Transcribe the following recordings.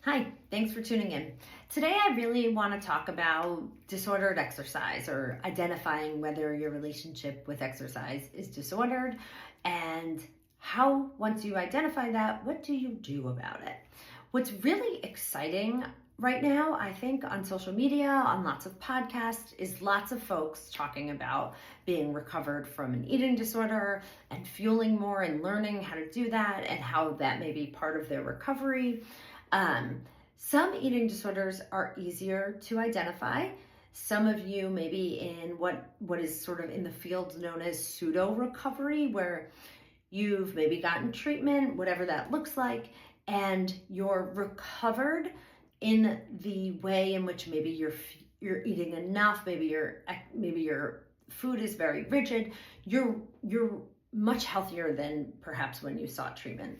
Hi, thanks for tuning in. Today, I really want to talk about disordered exercise or identifying whether your relationship with exercise is disordered and how, once you identify that, what do you do about it? What's really exciting right now, I think, on social media, on lots of podcasts, is lots of folks talking about being recovered from an eating disorder and fueling more and learning how to do that and how that may be part of their recovery. Some eating disorders are easier to identify. Some of you may be in what is sort of in the field known as pseudo recovery, where you've maybe gotten treatment, whatever that looks like, and you're recovered in the way in which maybe you're eating enough, maybe your food is very rigid. You're much healthier than perhaps when you sought treatment.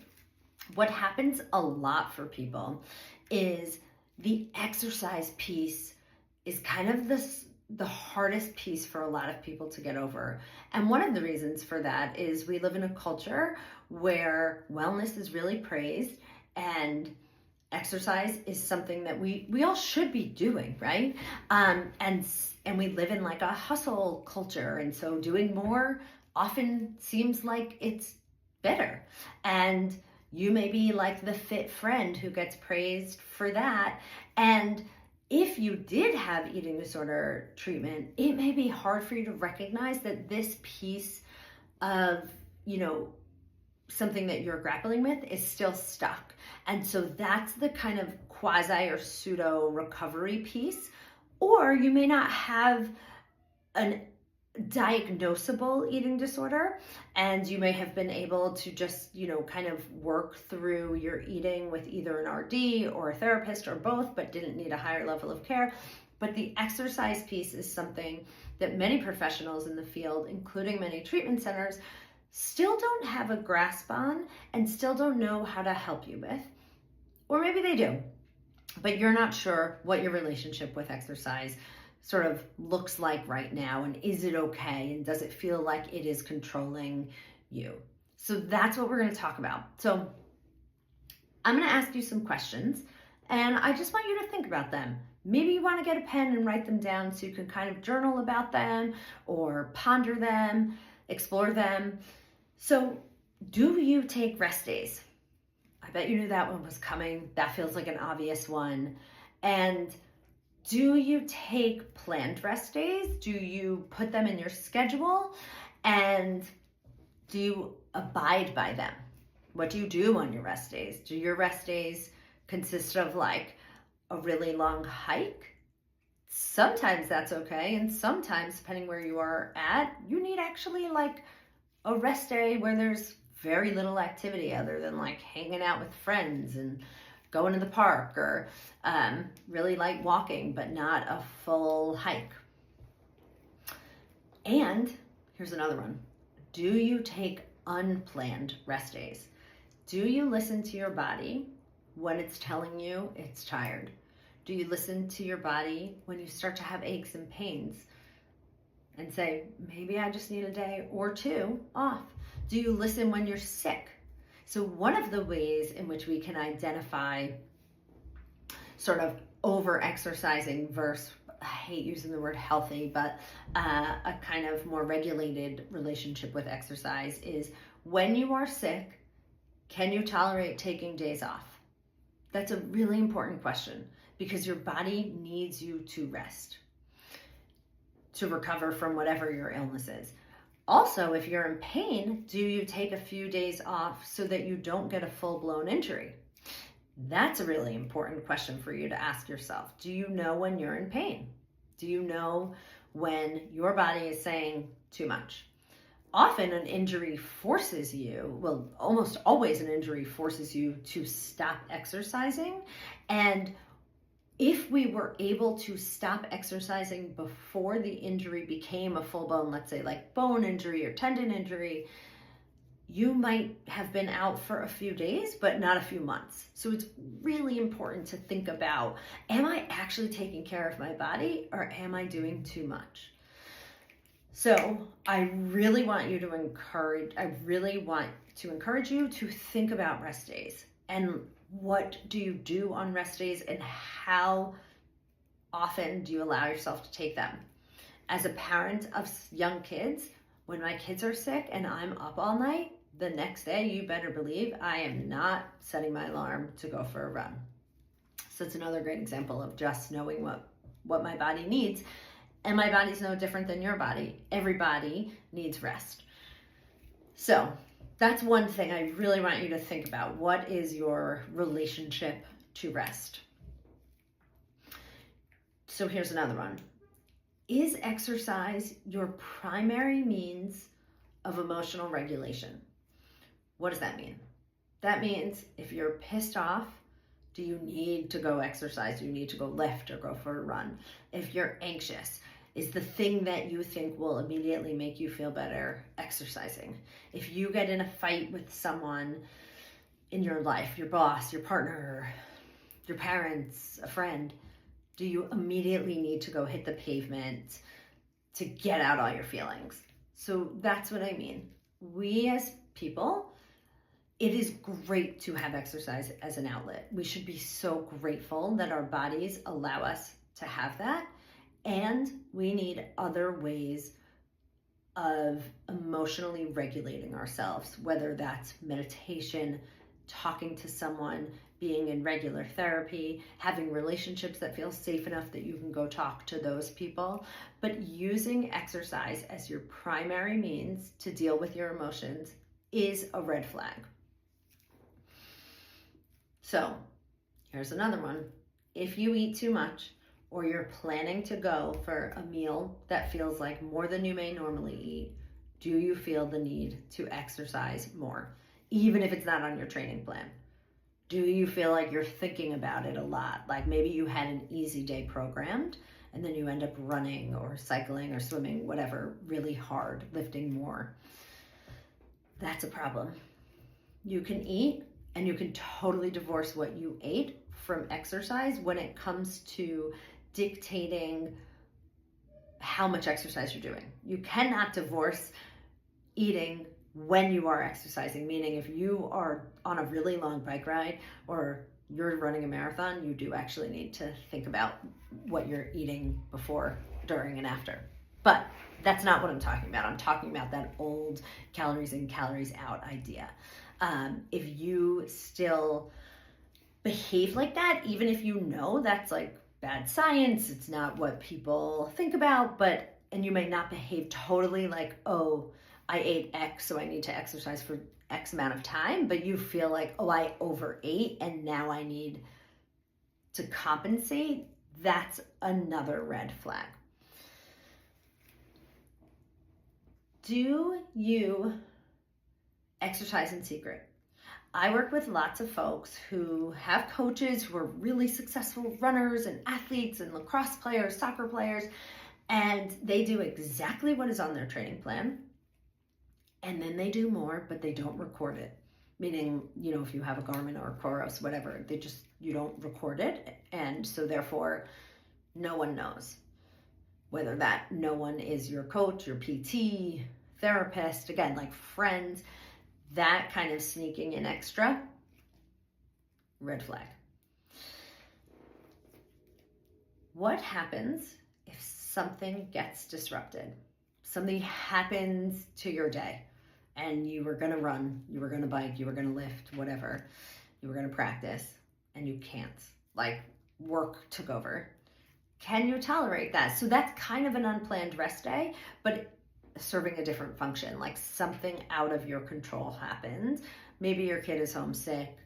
What happens a lot for people is the exercise piece is kind of the hardest piece for a lot of people to get over. And one of the reasons for that is we live in a culture where wellness is really praised and exercise is something that we all should be doing, right? And we live in like a hustle culture, and so doing more often seems like it's better. And you may be like the fit friend who gets praised for that. And if you did have eating disorder treatment, it may be hard for you to recognize that this piece of, something that you're grappling with is still stuck. And so that's the kind of quasi or pseudo recovery piece. Or you may not have an diagnosable eating disorder, and you may have been able to just kind of work through your eating with either an RD or a therapist or both, but didn't need a higher level of care. But the exercise piece is something that many professionals in the field, including many treatment centers, still don't have a grasp on and still don't know how to help you with. Or maybe they do, but you're not sure what your relationship with exercise sort of looks like right now, and is it okay, and does it feel like it is controlling you? So that's what we're going to talk about. So I'm going to ask you some questions, and I just want you to think about them. Maybe you want to get a pen and write them down so you can kind of journal about them or ponder them, explore them. So, do you take rest days? I bet you knew that one was coming. That feels like an obvious one. And do you take planned rest days? Do you put them in your schedule? And do you abide by them? What do you do on your rest days? Do your rest days consist of like a really long hike? Sometimes that's okay. And sometimes, depending where you are at, you need actually like a rest day where there's very little activity other than like hanging out with friends and going to the park, or really like walking, but not a full hike. And here's another one. Do you take unplanned rest days? Do you listen to your body when it's telling you it's tired? Do you listen to your body when you start to have aches and pains and say, maybe I just need a day or two off? Do you listen when you're sick? So one of the ways in which we can identify sort of over-exercising versus, I hate using the word healthy, but a kind of more regulated relationship with exercise is when you are sick, can you tolerate taking days off? That's a really important question because your body needs you to rest, to recover from whatever your illness is. Also, if you're in pain, do you take a few days off so that you don't get a full-blown injury? That's a really important question for you to ask yourself. Do you know when you're in pain? Do you know when your body is saying too much? Often an injury forces you, well, almost always an injury forces you to stop exercising. And if we were able to stop exercising before the injury became a full-blown, let's say like bone injury or tendon injury, you might have been out for a few days, but not a few months. So it's really important to think about, am I actually taking care of my body or am I doing too much? So I really want to encourage you to think about rest days. And what do you do on rest days, and how often do you allow yourself to take them? As a parent of young kids, when my kids are sick and I'm up all night, the next day, you better believe I am not setting my alarm to go for a run. So it's another great example of just knowing what my body needs. And my body's no different than your body. Everybody needs rest. So that's one thing I really want you to think about. What is your relationship to rest? So here's another one. Is exercise your primary means of emotional regulation? What does that mean? That means if you're pissed off, do you need to go exercise? Do you need to go lift or go for a run? If you're anxious, is the thing that you think will immediately make you feel better exercising? If you get in a fight with someone in your life, your boss, your partner, your parents, a friend, do you immediately need to go hit the pavement to get out all your feelings? So that's what I mean. We as people, it is great to have exercise as an outlet. We should be so grateful that our bodies allow us to have that. And we need other ways of emotionally regulating ourselves, whether that's meditation, talking to someone, being in regular therapy, having relationships that feel safe enough that you can go talk to those people. But using exercise as your primary means to deal with your emotions is a red flag. So here's another one. If you eat too much, or you're planning to go for a meal that feels like more than you may normally eat, do you feel the need to exercise more, even if it's not on your training plan? Do you feel like you're thinking about it a lot? Like maybe you had an easy day programmed and then you end up running or cycling or swimming, whatever, really hard, lifting more. That's a problem. You can eat and you can totally divorce what you ate from exercise when it comes to dictating how much exercise you're doing. You cannot divorce eating when you are exercising, meaning if you are on a really long bike ride or you're running a marathon, you do actually need to think about what you're eating before, during, and after. But that's not what I'm talking about. I'm talking about that old calories in, calories out idea. If you still behave like that, even if you know that's like bad science, it's not what people think about, and you may not behave totally like, oh, I ate X, so I need to exercise for X amount of time, but you feel like, oh, I overate and now I need to compensate, that's another red flag. Do you exercise in secret? I work with lots of folks who have coaches who are really successful runners and athletes and lacrosse players, soccer players, and they do exactly what is on their training plan. And then they do more, but they don't record it. Meaning, if you have a Garmin or a Coros, whatever, you don't record it. And so therefore, no one knows. Whether that no one is your coach, your PT, therapist, again, like friends, that kind of sneaking in extra, red flag. What happens if something gets disrupted? Something happens to your day and you were going to run, you were going to bike, you were going to lift, whatever, you were going to practice and you can't, like work took over. Can you tolerate that? So that's kind of an unplanned rest day, but serving a different function, like something out of your control happens. Maybe your kid is homesick.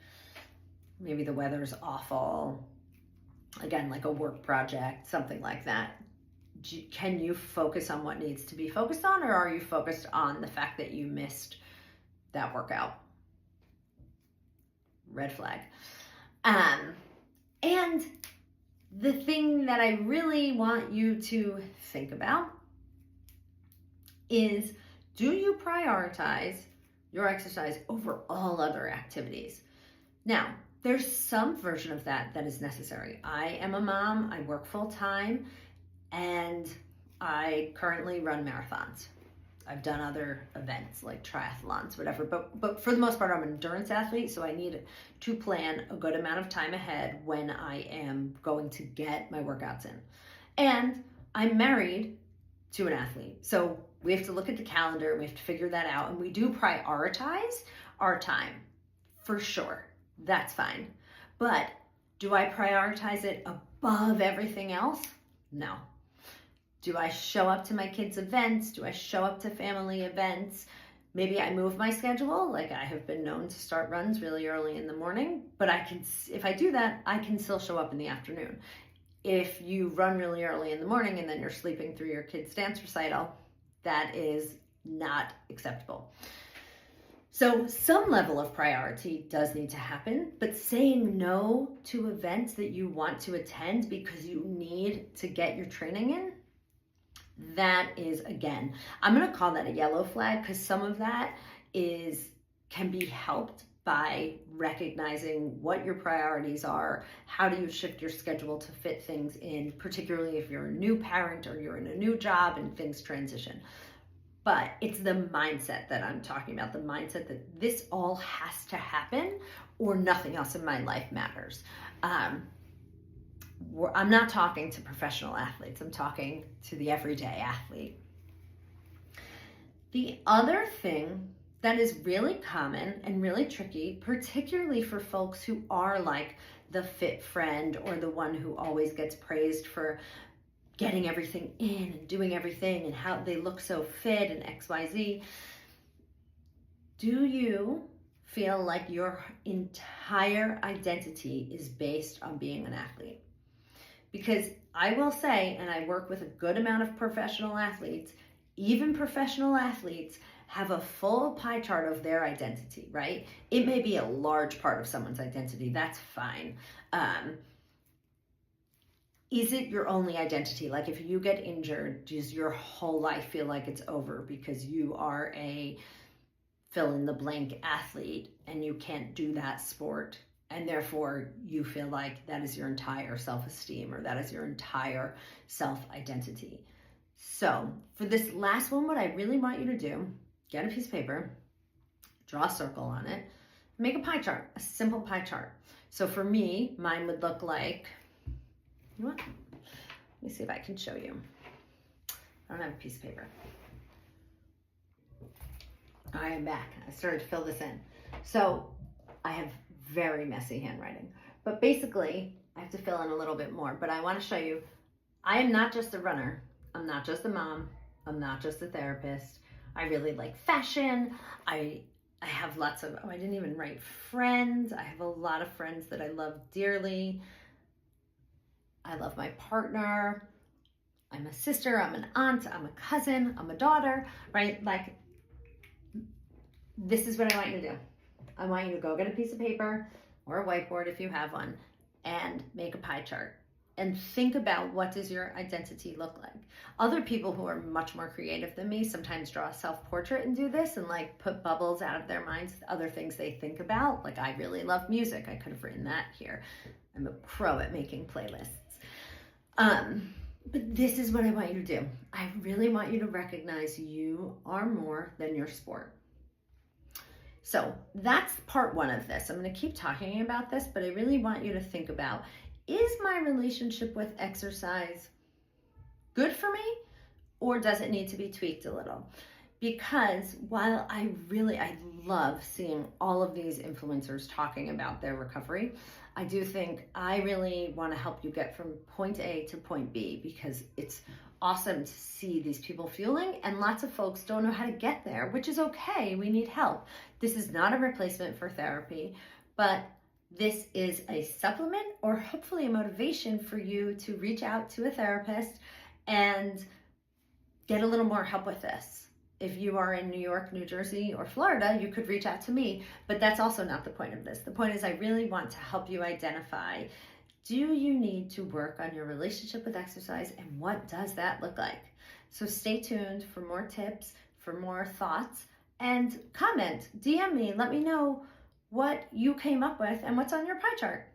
Maybe the weather's awful. Again, like a work project, something like that. Can you focus on what needs to be focused on, or are you focused on the fact that you missed that workout? Red flag. And the thing that I really want you to think about is, do you prioritize your exercise over all other activities? Now, there's some version of that is necessary. I am a mom, I work full time, and I currently run marathons. I've done other events like triathlons, whatever, but for the most part, I'm an endurance athlete, so I need to plan a good amount of time ahead when I am going to get my workouts in. And I'm married to an athlete, so we have to look at the calendar and we have to figure that out, and we do prioritize our time, for sure. That's fine. But do I prioritize it above everything else? No. Do I show up to my kids' events? Do I show up to family events? Maybe I move my schedule. Like, I have been known to start runs really early in the morning, but if I do that, I can still show up in the afternoon. If you run really early in the morning and then you're sleeping through your kid's dance recital, that is not acceptable. So some level of priority does need to happen, but saying no to events that you want to attend because you need to get your training in, that is, again, I'm going to call that a yellow flag, because some of that can be helped by recognizing what your priorities are. How do you shift your schedule to fit things in, particularly if you're a new parent or you're in a new job and things transition. But it's the mindset that I'm talking about, the mindset that this all has to happen or nothing else in my life matters. I'm not talking to professional athletes. I'm talking to the everyday athlete. The other thing that is really common and really tricky, particularly for folks who are like the fit friend or the one who always gets praised for getting everything in and doing everything and how they look so fit and XYZ. Do you feel like your entire identity is based on being an athlete? Because I will say, and I work with a good amount of professional athletes, even professional athletes have a full pie chart of their identity, right? It may be a large part of someone's identity, that's fine. Is it your only identity? Like, if you get injured, does your whole life feel like it's over because you are a fill in the blank athlete and you can't do that sport, and therefore you feel like that is your entire self-esteem or that is your entire self-identity? So for this last one, what I really want you to do, get a piece of paper, draw a circle on it, make a pie chart, a simple pie chart. So for me, mine would look like, you know what? Let me see if I can show you. I don't have a piece of paper. I am back. I started to fill this in. So I have very messy handwriting, but basically I have to fill in a little bit more, but I want to show you, I am not just a runner. I'm not just a mom. I'm not just a therapist. I really like fashion. I have lots of, I didn't even write friends. I have a lot of friends that I love dearly. I love my partner. I'm a sister, I'm an aunt, I'm a cousin, I'm a daughter, right? Like, this is what I want you to do. I want you to go get a piece of paper or a whiteboard if you have one and make a pie chart and think about, what does your identity look like? Other people who are much more creative than me sometimes draw a self-portrait and do this and like put bubbles out of their minds, other things they think about. Like, I really love music. I could have written that here. I'm a pro at making playlists. But this is what I want you to do. I really want you to recognize you are more than your sport. So that's part one of this. I'm going to keep talking about this, but I really want you to think about, is my relationship with exercise good for me, or does it need to be tweaked a little? Because while I love seeing all of these influencers talking about their recovery, I do think I really want to help you get from point A to point B, because it's awesome to see these people fueling, and lots of folks don't know how to get there, which is okay. We need help. This is not a replacement for therapy, but this is a supplement or hopefully a motivation for you to reach out to a therapist and get a little more help with this. If you are in New York, New Jersey, or Florida, you could reach out to me, but that's also not the point of this. The point is, I really want to help you identify, do you need to work on your relationship with exercise, and what does that look like? So stay tuned for more tips, for more thoughts, and comment, DM me, let me know what you came up with and what's on your pie chart.